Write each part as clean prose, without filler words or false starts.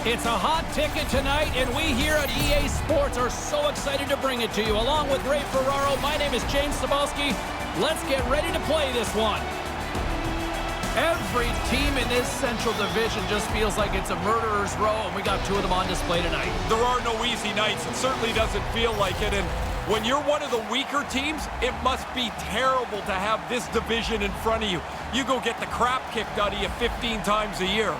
It's a hot ticket tonight, and we here at EA Sports are so excited to bring it to you. Along with Ray Ferraro, my name is James Cebulski. Let's get ready to play this one. Every team in this Central Division just feels like it's a murderer's row, and we got two of them on display tonight. There are no easy nights. It certainly doesn't feel like it. And when you're one of the weaker teams, it must be terrible to have this division in front of you. You go get the crap kicked out of you 15 times a year.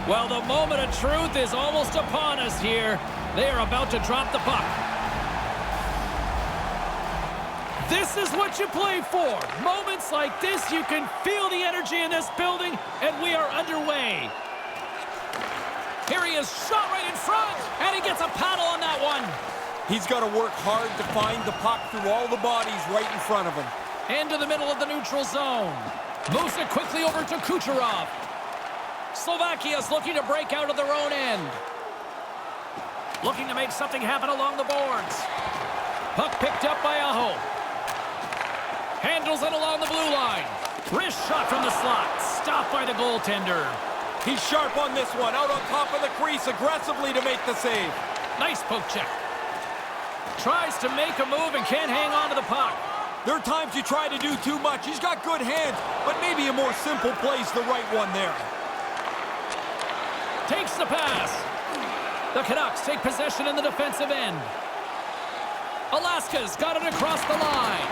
Well, the moment of truth is almost upon us here. They are about to drop the puck. This is what you play for. Moments like this, you can feel the energy in this building, and we are underway. Here he is, shot right in front, and he gets a paddle on that one. He's got to work hard to find the puck through all the bodies right in front of him. Into the middle of the neutral zone. Moves it quickly over to Kucherov. Slovakia's looking to break out of their own end. Looking to make something happen along the boards. Puck picked up by Aho. Handles it along the blue line. Wrist shot from the slot. Stopped by the goaltender. He's sharp on this one. Out on top of the crease aggressively to make the save. Nice poke check. Tries to make a move and can't hang on to the puck. There are times you try to do too much. He's got good hands, but maybe a more simple play's the right one there. Takes the pass. The Canucks take possession in the defensive end. Alaska's got it across the line.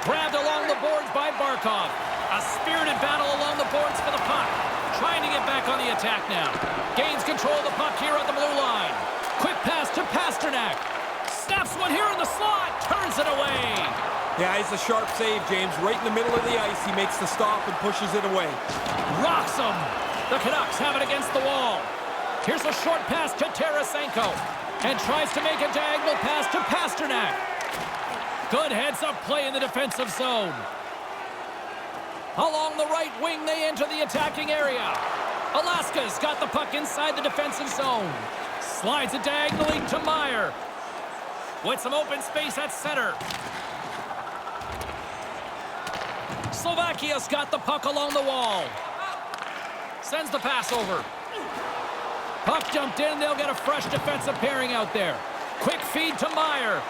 Grabbed along the boards by Barkov. A spirited battle along the boards for the puck. Trying to get back on the attack now. Gains control of the puck here at the blue line. Quick pass to Pasternak. Snaps one here in the slot. Turns it away. Yeah, it's a sharp save, James. Right in the middle of the ice, he makes the stop and pushes it away. Rocks him. The Canucks have it against the wall. Here's a short pass to Tarasenko. And tries to make a diagonal pass to Pasternak. Good heads-up play in the defensive zone. Along the right wing, they enter the attacking area. Alaska's got the puck inside the defensive zone. Slides it diagonally to Meyer. With some open space at center. Slovakia's got the puck along the wall. Sends the pass over. Puck jumped in. They'll get a fresh defensive pairing out there. Quick feed to Meyer.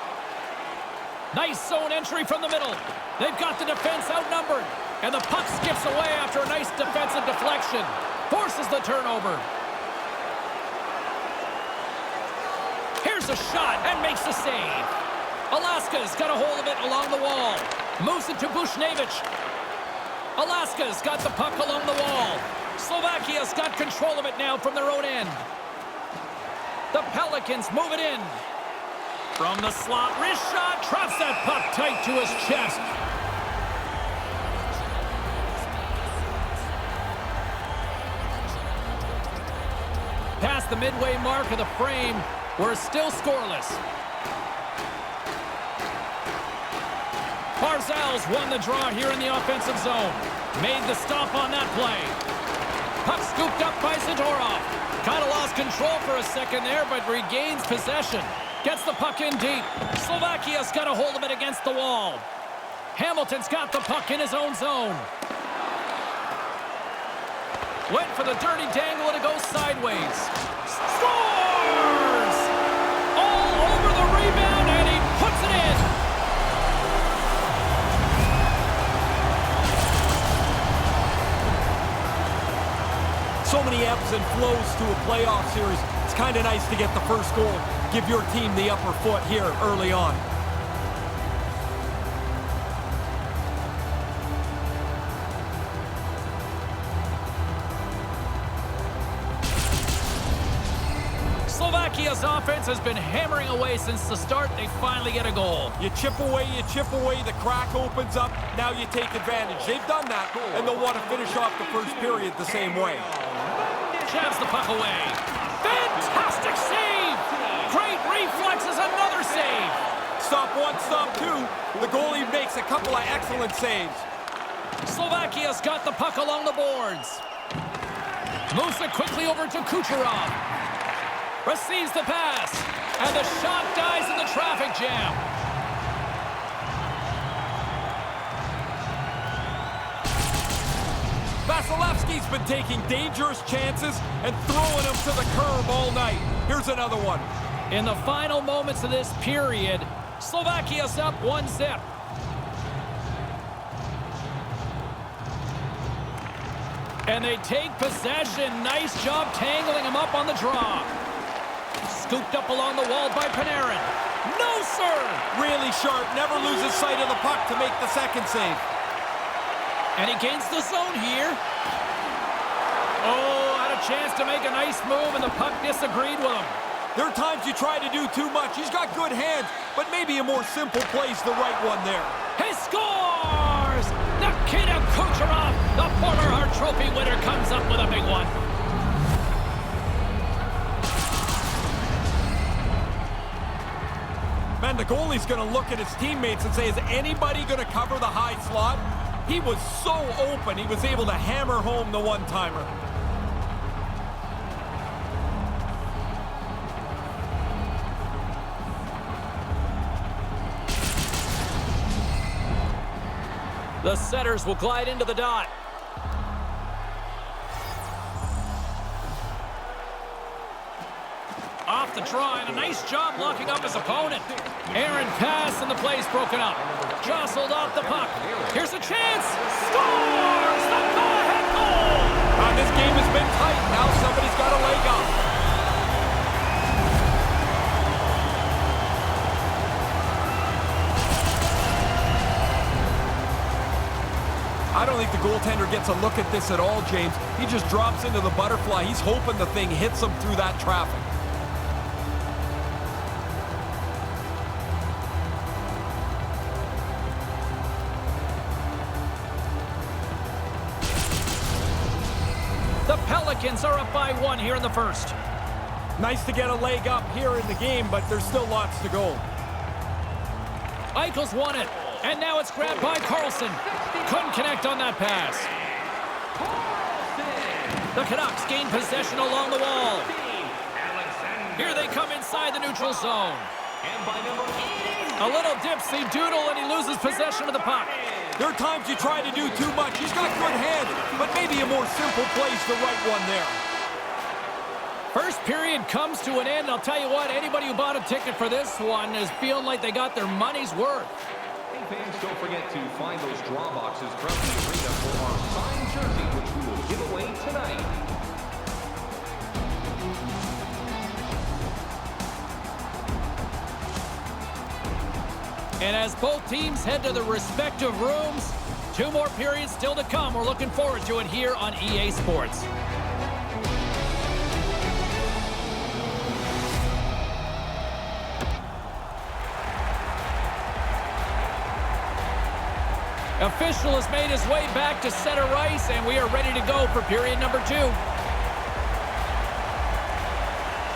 Nice zone entry from the middle. They've got the defense outnumbered. And the puck skips away after a nice defensive deflection. Forces the turnover. Here's a shot and makes the save. Alaska's got a hold of it along the wall. Moves it to Bushnevich. Alaska's got the puck along the wall. Slovakia's got control of it now from their own end. The Pelicans move it in. From the slot, wrist shot, traps that puck tight to his chest. Past the midway mark of the frame, we're still scoreless. Barzal's won the draw here in the offensive zone. Made the stop on that play. Puck scooped up by Zadorov. Kind of lost control for a second there, but regains possession. Gets the puck in deep. Slovakia's got a hold of it against the wall. Hamilton's got the puck in his own zone. Went for the dirty dangle and it goes sideways. Scores! All over the rebound and he puts it in. So many ebbs and flows to a playoff series. It's kind of nice to get the first goal. Give your team the upper foot here early on. Slovakia's offense has been hammering away since the start. They finally get a goal. You chip away, the crack opens up, now you take advantage. They've done that, and they'll want to finish off the first period the same way. Jabs the puck away. Fantastic save! Great reflexes, another save! Stop one, stop two. The goalie makes a couple of excellent saves. Slovakia's got the puck along the boards. Moves it quickly over to Kucherov. Receives the pass. And the shot dies in the traffic jam. Vasilevsky's been taking dangerous chances and throwing them to the curb all night. Here's another one. In the final moments of this period, Slovakia's up 1-0. And they take possession. Nice job tangling him up on the draw. Scooped up along the wall by Panarin. No, sir! Really sharp. Never loses sight of the puck to make the second save. And he gains the zone here. Oh, had a chance to make a nice move, and the puck disagreed with him. There are times you try to do too much. He's got good hands, but maybe a more simple play's the right one there. He scores! Nikita Kucherov, the former Hart Trophy winner, comes up with a big one. Man, the goalie's going to look at his teammates and say, is anybody going to cover the high slot? He was so open, he was able to hammer home the one-timer. The setters will glide into the dot. Off the draw, and a nice job locking up his opponent. Aaron pass, and the play's broken up. Jostled off the puck. Here's a chance. Scores! The go-ahead goal! This game has been tight. Now somebody's got a leg up. I don't think the goaltender gets a look at this at all, James. He just drops into the butterfly. He's hoping the thing hits him through that traffic. The Pelicans are up by 1 here in the first. Nice to get a leg up here in the game, but there's still lots to go. Eichel's won it, and now it's grabbed by Carlson. Couldn't connect on that pass. The Canucks gain possession along the wall. Here they come inside the neutral zone. A little dipsy doodle, and he loses possession of the puck. There are times you try to do too much. He's got good hands, but maybe a more simple play's the right one there. First period comes to an end. I'll tell you what, anybody who bought a ticket for this one is feeling like they got their money's worth. Hey fans, don't forget to find those draw boxes from the arena for our signed jersey, which we will give away tonight. And as both teams head to their respective rooms, 2 more periods still to come. We're looking forward to it here on EA Sports. Official has made his way back to center ice, and we are ready to go for period number 2.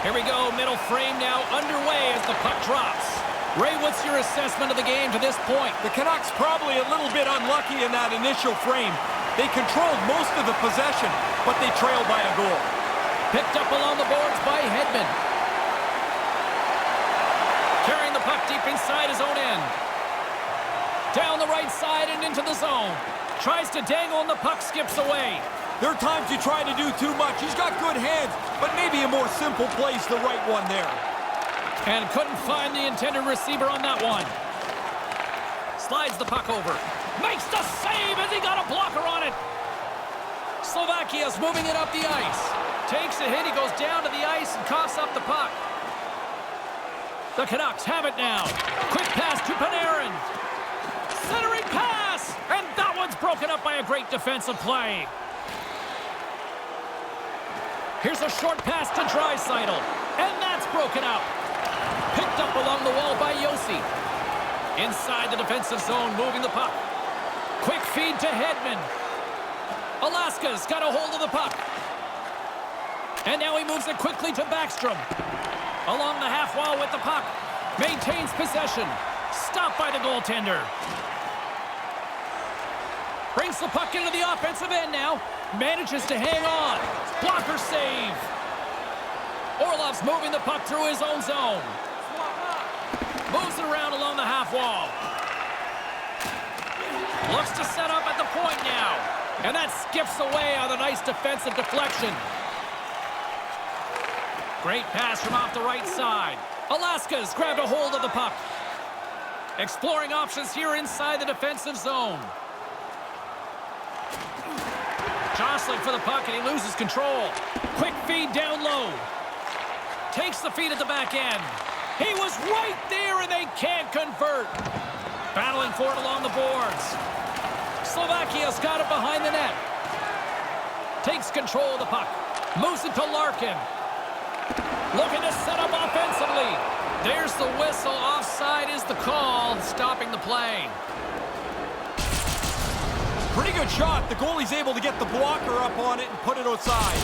Here we go, middle frame now underway as the puck drops. Ray, what's your assessment of the game to this point? The Canucks probably a little bit unlucky in that initial frame. They controlled most of the possession, but they trailed by a goal. Picked up along the boards by Hedman. Carrying the puck deep inside his own end. Down the right side and into the zone. Tries to dangle and the puck skips away. There are times you try to do too much. He's got good hands, but maybe a more simple play's the right one there. And couldn't find the intended receiver on that one. Slides the puck over. Makes the save as he got a blocker on it. Slovakia's moving it up the ice. Takes a hit, he goes down to the ice and coughs up the puck. The Canucks have it now. Quick pass to Panarin. Centering pass! And that one's broken up by a great defensive play. Here's a short pass to Draisaitl. And that's broken up. Picked up along the wall by Yossi. Inside the defensive zone, moving the puck. Quick feed to Hedman. Alaska's got a hold of the puck. And now he moves it quickly to Backstrom. Along the half wall with the puck. Maintains possession. Stopped by the goaltender. Brings the puck into the offensive end now. Manages to hang on. Blocker save. Orlov's moving the puck through his own zone. Moves it around along the half wall. Looks to set up at the point now. And that skips away on a nice defensive deflection. Great pass from off the right side. Aljaška's grabbed a hold of the puck. Exploring options here inside the defensive zone. Jostling for the puck, and he loses control. Quick feed down low. Takes the feed at the back end. He was right there, and they can't convert. Battling for it along the boards. Slovakia's got it behind the net. Takes control of the puck. Moves it to Larkin. Looking to set up offensively. There's the whistle. Offside is the call, stopping the play. Pretty good shot. The goalie's able to get the blocker up on it and put it outside.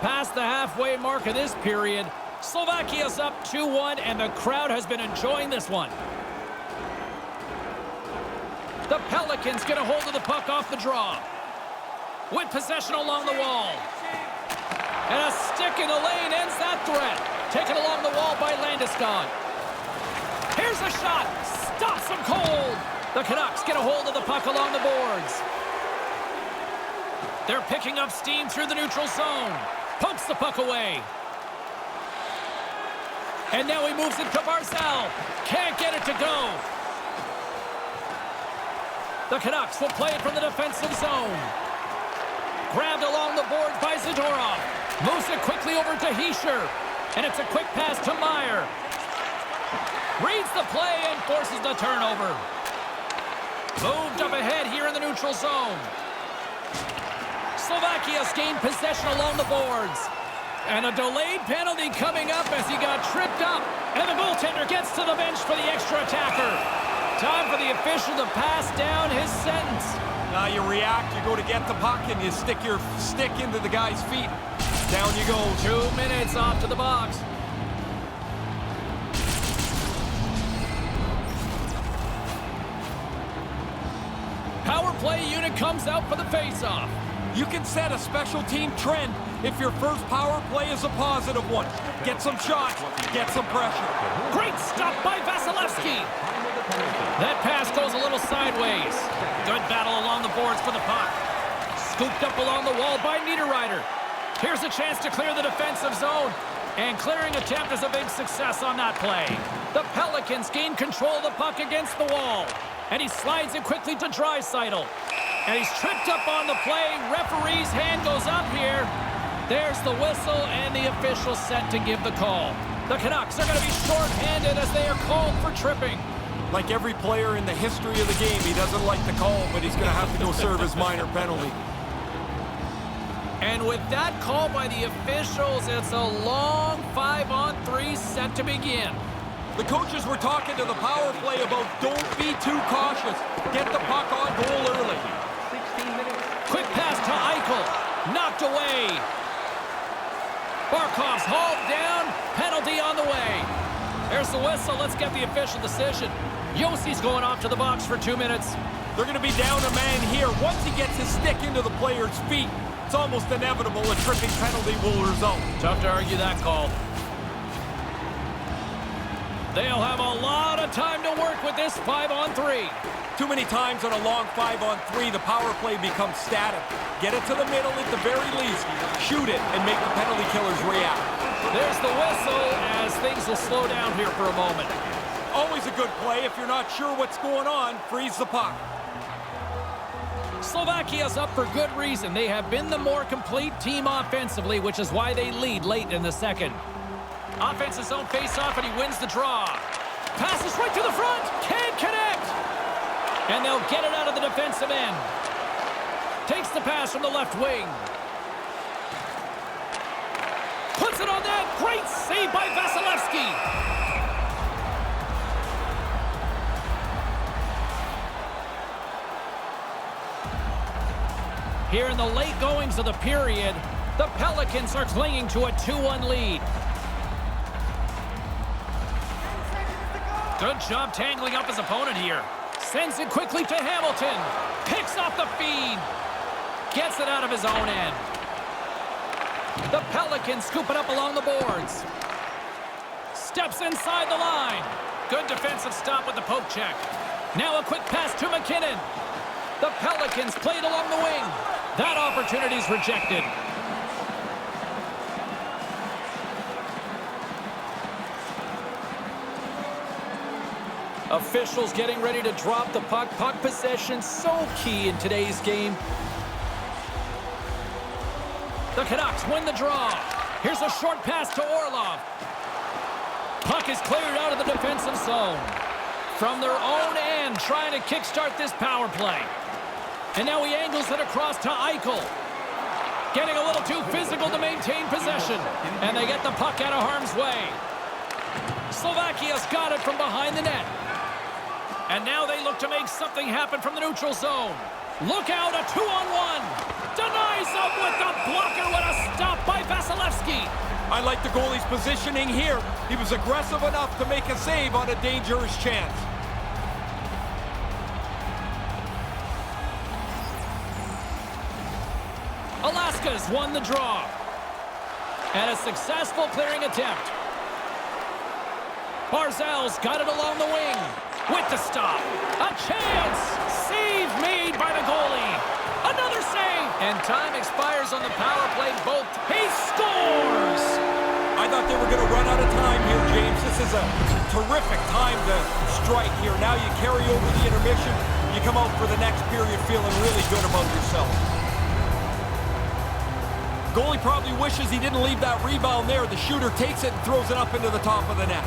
Past the halfway mark of this period, Slovakia's up 2-1, and the crowd has been enjoying this one. The Pelicans get a hold of the puck off the draw. With possession along the wall. And a stick in the lane ends that threat. Taken along the wall by Landeskog. Here's a shot. Stops him cold. The Canucks get a hold of the puck along the boards. They're picking up steam through the neutral zone. Pokes the puck away. And now he moves it to Barzal. Can't get it to go. The Canucks will play it from the defensive zone. Grabbed along the boards by Zadorov. Moves it quickly over to Hischier. And it's a quick pass to Meyer. Reads the play and forces the turnover. Moved up ahead here in the neutral zone. Slovakia's gained possession along the boards. And a delayed penalty coming up as he got tripped up. And the goaltender gets to the bench for the extra attacker. Time for the official to pass down his sentence. Now you react, you go to get the puck, and you stick your stick into the guy's feet. Down you go. 2 minutes off to the box. Power play unit comes out for the face-off. You can set a special team trend if your first power play is a positive one. Get some shots, get some pressure. Great stop by Vasilevsky. That pass goes a little sideways. Good battle along the boards for the puck. Scooped up along the wall by Niederreiter. Here's a chance to clear the defensive zone. And clearing attempt is a big success on that play. The Pelicans gain control of the puck against the wall. And he slides it quickly to Draisaitl. And he's tripped up on the play. Referee's hand goes up here. There's the whistle, and the official set to give the call. The Canucks are going to be short-handed as they are called for tripping. Like every player in the history of the game, he doesn't like the call, but he's going to have to go serve his minor penalty. And with that call by the officials, it's a long 5-on-3 set to begin. The coaches were talking to the power play about don't be too cautious. Get the puck on goal early. Quick pass to Eichel. Knocked away. Barkov's hauled down. Penalty on the way. There's the whistle. Let's get the official decision. Yossi's going off to the box for 2 minutes. They're going to be down a man here. Once he gets his stick into the player's feet, it's almost inevitable a tripping penalty will result. Tough to argue that call. They'll have a lot of time to work with this 5-on-3. Too many times on a long 5-on-3, the power play becomes static. Get it to the middle at the very least. Shoot it and make the penalty killers react. There's the whistle as things will slow down here for a moment. Always a good play. If you're not sure what's going on, freeze the puck. Slovakia's up for good reason. They have been the more complete team offensively, which is why they lead late in the second. Offensive zone face-off, and he wins the draw. Passes right to the front. Can't connect. And they'll get it out of the defensive end. Takes the pass from the left wing. Puts it on that. Great save by Vasilevsky. Here in the late goings of the period, the Pelicans are clinging to a 2-1 lead. Good job tangling up his opponent here. Sends it quickly to Hamilton. Picks off the feed. Gets it out of his own end. The Pelicans scoop it up along the boards. Steps inside the line. Good defensive stop with the poke check. Now a quick pass to McKinnon. The Pelicans played along the wing. That opportunity's rejected. Officials getting ready to drop the puck. Puck possession so key in today's game. The Canucks win the draw. Here's a short pass to Orlov. Puck is cleared out of the defensive zone. From their own end, trying to kickstart this power play. And now he angles it across to Eichel. Getting a little too physical to maintain possession. And they get the puck out of harm's way. Slovakia's got it from behind the net. And now they look to make something happen from the neutral zone. Look out, a 2-on-1. Denies him with the blocker. What a stop by Vasilevsky. I like the goalie's positioning here. He was aggressive enough to make a save on a dangerous chance. Alaska's won the draw. And a successful clearing attempt. Barzal's got it along the wing. With the stop. A chance. Save made by the goalie. Another save. And time expires on the power play. Both. He scores. I thought they were going to run out of time here, James. This is a terrific time to strike here. Now you carry over the intermission. You come out for the next period feeling really good about yourself. Goalie probably wishes he didn't leave that rebound there. The shooter takes it and throws it up into the top of the net.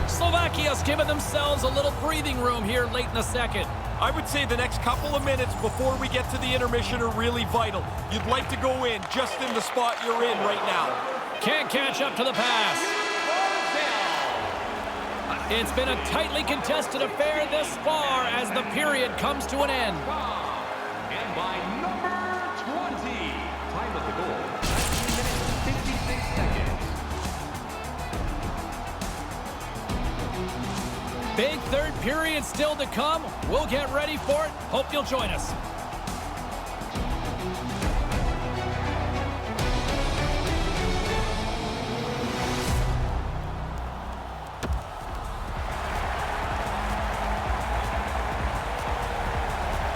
Slovakia's given themselves a little breathing room here late in the second. I would say the next couple of minutes before we get to the intermission are really vital. You'd like to go in just in the spot you're in right now. Can't catch up to the pass. It's been a tightly contested affair this far as the period comes to an end. And by number 20, time of the goal, 19 minutes, 56 seconds. Big third period still to come. We'll get ready for it. Hope you'll join us.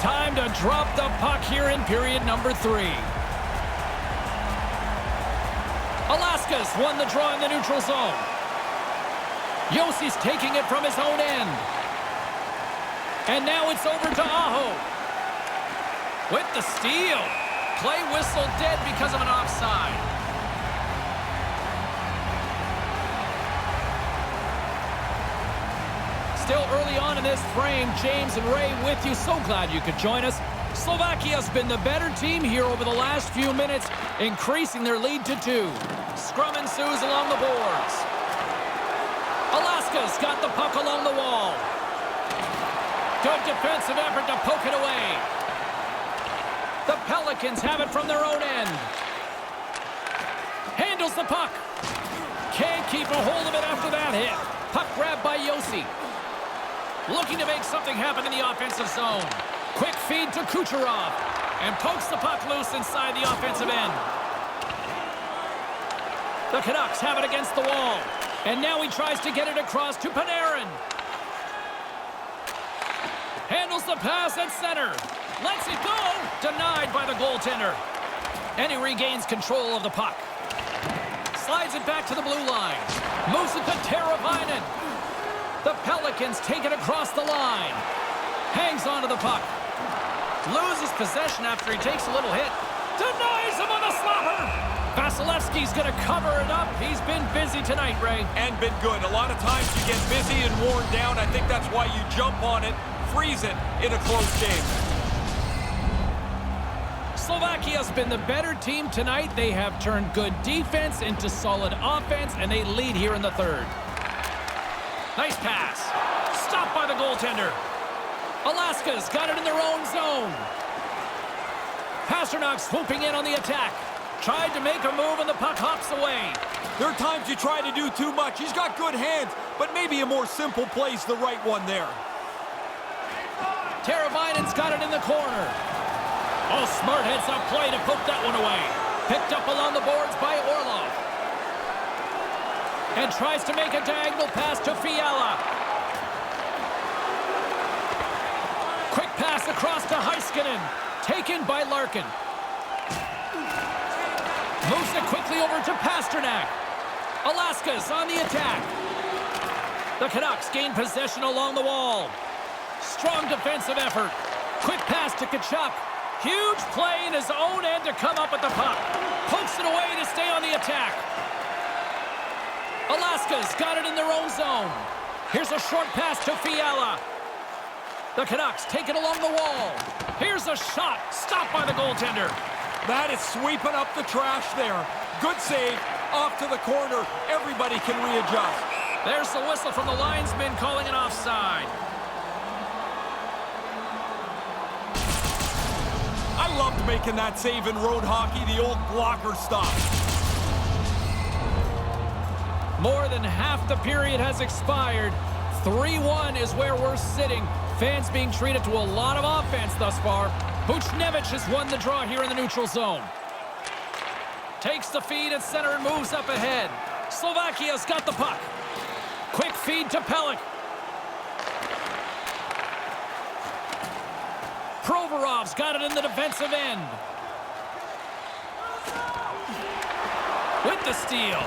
Time to drop the puck here in period number 3. Alaska's won the draw in the neutral zone. Yossi's taking it from his own end. And now it's over to Aho. With the steal. Play whistle dead because of an offside. Still early on in this frame, James and Ray with you. So glad you could join us. Slovakia's been the better team here over the last few minutes, increasing their lead to 2. Scrum ensues along the boards. Alaska's got the puck along the wall. Good defensive effort to poke it away. The Pelicans have it from their own end. Handles the puck. Can't keep a hold of it after that hit. Puck grabbed by Yossi. Looking to make something happen in the offensive zone. Quick feed to Kucherov. And pokes the puck loose inside the offensive end. The Canucks have it against the wall. And now he tries to get it across to Panarin. Handles the pass at center. Lets it go. Denied by the goaltender. And he regains control of the puck. Slides it back to the blue line. Moves it to Teravainen. The Pelicans take it across the line. Hangs onto the puck. Loses possession after he takes a little hit. Denies him on the slapper. Vasilevsky's going to cover it up. He's been busy tonight, Ray. And been good. A lot of times you get busy and worn down. I think that's why you jump on it, freeze it in a close game. Slovakia's been the better team tonight. They have turned good defense into solid offense, and they lead here in the third. Nice pass. Stopped by the goaltender. Alaska's got it in their own zone. Pasternak swooping in on the attack. Tried to make a move and the puck hops away. There are times you try to do too much. He's got good hands, but maybe a more simple play's the right one there. Teravainen's got it in the corner. Oh, smart heads-up play to poke that one away. Picked up along the boards by Orlov. And tries to make a diagonal pass to Fiala. Quick pass across to Heiskanen. Taken by Larkin. Moves it quickly over to Pasternak. Aljaška's on the attack. The Canucks gain possession along the wall. Strong defensive effort. Quick pass to Tkachuk. Huge play in his own end to come up with the puck. Pokes it away to stay on the attack. Aljaška's got it in their own zone. Here's a short pass to Fiala. The Canucks take it along the wall. Here's a shot. Stopped by the goaltender. That is sweeping up the trash there. Good save. Off to the corner. Everybody can readjust. There's the whistle from the linesman calling an offside. I loved making that save in road hockey, the old blocker stop. More than half the period has expired. 3-1 is where we're sitting. Fans being treated to a lot of offense thus far. Buchnevich has won the draw here in the neutral zone. Takes the feed at center and moves up ahead. Slovakia's got the puck. Quick feed to Pelech. Provorov's got it in the defensive end. With the steal.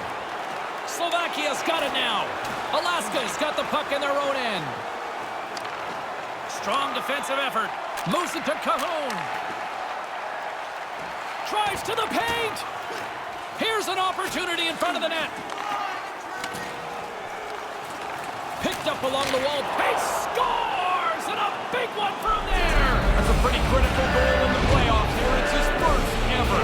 Slovakia's got it now. Alaska's got the puck in their own end. Strong defensive effort. Moves it to Cahoon. Drives to the paint. Here's an opportunity in front of the net. Picked up along the wall. He scores! And a big one from there. That's a pretty critical goal in the playoffs here. It's his first ever.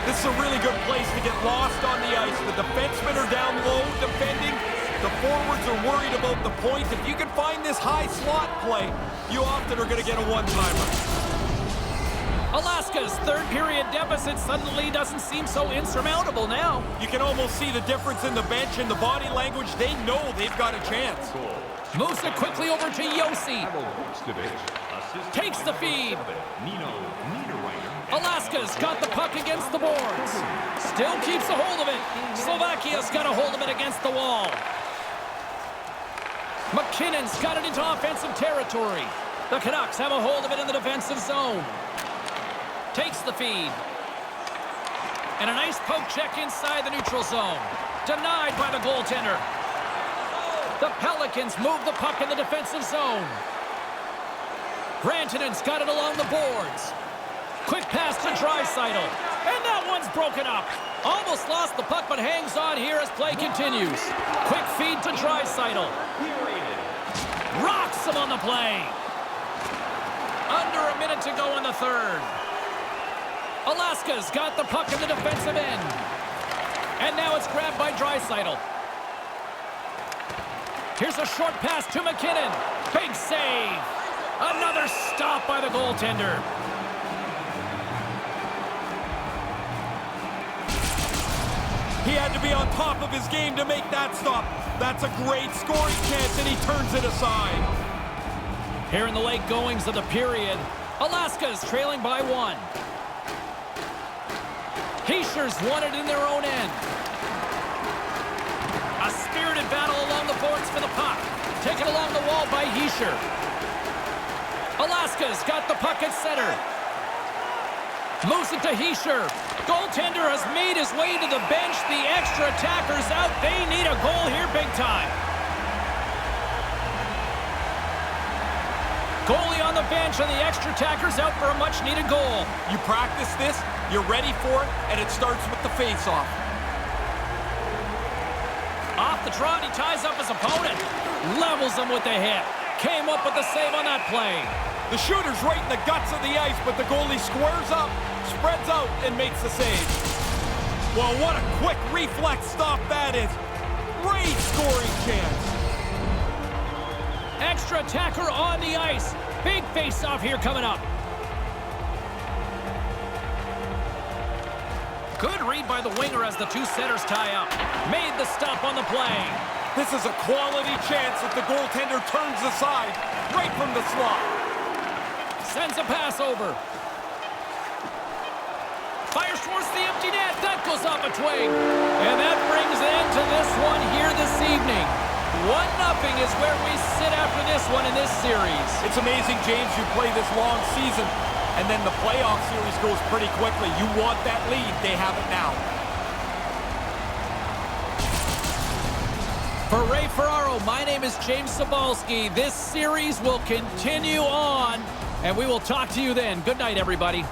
This is a really good place to get lost on the ice. The defensemen are down low defending. The forwards are worried about the point. If you can find this high slot play, you often are going to get a one-timer. Alaska's third period deficit suddenly doesn't seem so insurmountable now. You can almost see the difference in the bench and the body language. They know they've got a chance. Moves it quickly over to Yossi. Takes the feed. Alaska's got the puck against the boards. Still keeps a hold of it. Slovakia's got a hold of it against the wall. McKinnon's got it into offensive territory. The Canucks have a hold of it in the defensive zone. Takes the feed. And a nice poke check inside the neutral zone. Denied by the goaltender. The Pelicans move the puck in the defensive zone. Rantanen's got it along the boards. Quick pass to Draisaitl. And that one's broken up. Almost lost the puck, but hangs on here as play continues. Quick feed to Draisaitl. Rocks him on the play. Under a minute to go in the third. Alaska's got the puck in the defensive end. And now it's grabbed by Draisaitl. Here's a short pass to McKinnon. Big save. Another stop by the goaltender. He had to be on top of his game to make that stop. That's a great scoring chance, and he turns it aside. Here in the late goings of the period, Alaska's trailing by 1. Heischer's won it in their own end. A spirited battle along the boards for the puck. Taken along the wall by Hischer. Alaska's got the puck at center. Moves it to Hischer. Goaltender has made his way to the bench. The extra attacker's out. They need a goal here big time. Goalie on the bench and the extra attacker's out for a much-needed goal. You practice this, you're ready for it, and it starts with the face-off. Off the trot, he ties up his opponent. Levels him with the hit. Came up with the save on that play. The shooter's right in the guts of the ice, but the goalie squares up, spreads out, and makes the save. Well, what a quick reflex stop that is. Great scoring chance. Extra attacker on the ice. Big face-off here coming up. Good read by the winger as the two centers tie up. Made the stop on the play. This is a quality chance that the goaltender turns aside right from the slot. Sends a pass over. Fires towards the empty net. That goes off a twig. And that brings an end to this one here this evening. 1-0 is where we sit after this one in this series. It's amazing, James, you play this long season, and then the playoff series goes pretty quickly. You want that lead. They have it now. For Ray Ferraro, my name is James Cybulski. This series will continue on, and we will talk to you then. Good night, everybody.